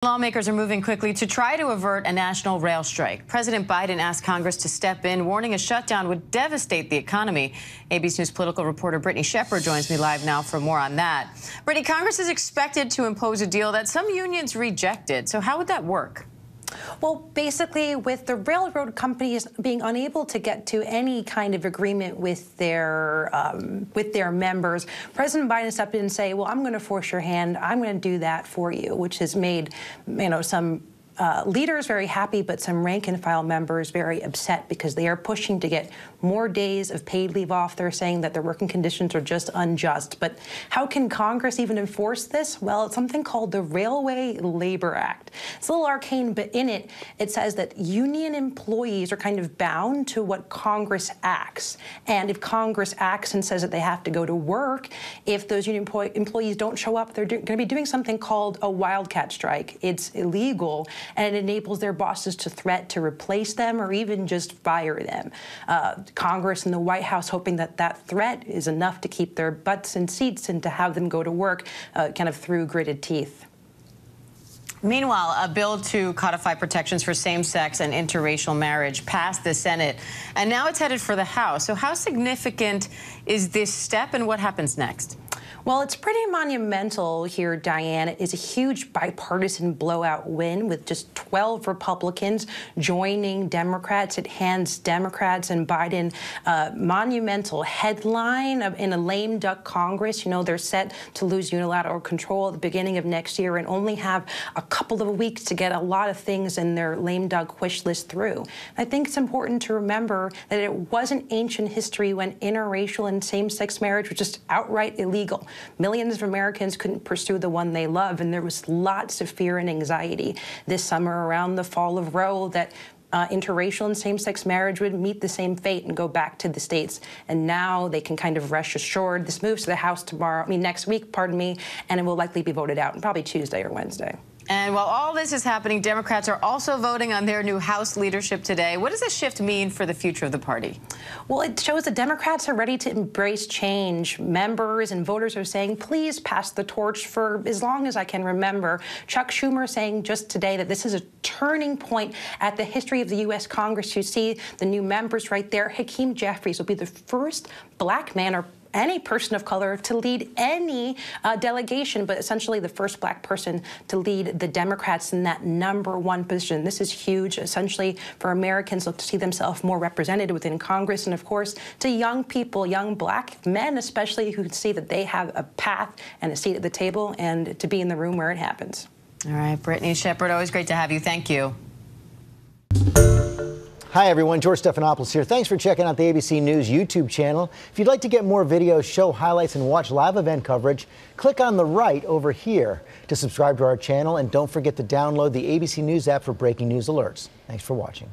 Lawmakers are moving quickly to try to avert a national rail strike. President Biden asked Congress to step in, warning a shutdown would devastate the economy. ABC News political reporter Brittany Shepard joins me live now for more on that. Brittany, Congress is expected to impose a deal that some unions rejected. So how would that work? Well, basically, with the railroad companies being unable to get to any kind of agreement with their members, President Biden stepped in and say, "Well, I'm going to force your hand. I'm going to do that for you," which has made, some leaders very happy, but some rank-and-file members very upset because they are pushing to get more days of paid leave off. They're saying that their working conditions are just unjust. But how can Congress even enforce this? Well, it's something called the Railway Labor Act. It's a little arcane, but in it, it says that union employees are kind of bound to what Congress acts. And if Congress acts and says that they have to go to work, if those union employees don't show up, they're going to be doing something called a wildcat strike. It's illegal, and it enables their bosses to threat to replace them or even just fire them. Congress and the White House hoping that that threat is enough to keep their butts in seats and to have them go to work kind of through gritted teeth. Meanwhile, a bill to codify protections for same-sex and interracial marriage passed the Senate, and now it's headed for the House. So how significant is this step, and what happens next? Well, it's pretty monumental here, Diane. It is a huge bipartisan blowout win with just 12 Republicans joining Democrats. It hands Democrats and Biden a monumental headline in a lame duck Congress. They're set to lose unilateral control at the beginning of next year and only have a couple of weeks to get a lot of things in their lame duck wish list through. I think it's important to remember that it wasn't ancient history when interracial and same-sex marriage was just outright illegal. Millions of Americans couldn't pursue the one they love, and there was lots of fear and anxiety this summer around the fall of Roe that interracial and same-sex marriage would meet the same fate and go back to the states. And now they can kind of rest assured. This moves to the House next week, and it will likely be voted out, probably Tuesday or Wednesday. And while all this is happening, Democrats are also voting on their new House leadership today. What does this shift mean for the future of the party? Well, it shows that Democrats are ready to embrace change. Members and voters are saying, please pass the torch for as long as I can remember. Chuck Schumer saying just today that this is a turning point at the history of the U.S. Congress. You see the new members right there. Hakeem Jeffries will be the first black man or any person of color to lead any delegation, but essentially the first black person to lead the Democrats in that #1 position. This is huge, essentially, for Americans to see themselves more represented within Congress, and of course, to young people, young black men especially, who can see that they have a path and a seat at the table and to be in the room where it happens. All right, Brittany Shepard, always great to have you. Thank you. Hi, everyone. George Stephanopoulos here. Thanks for checking out the ABC News YouTube channel. If you'd like to get more videos, show highlights, and watch live event coverage, click on the right over here to subscribe to our channel. And don't forget to download the ABC News app for breaking news alerts. Thanks for watching.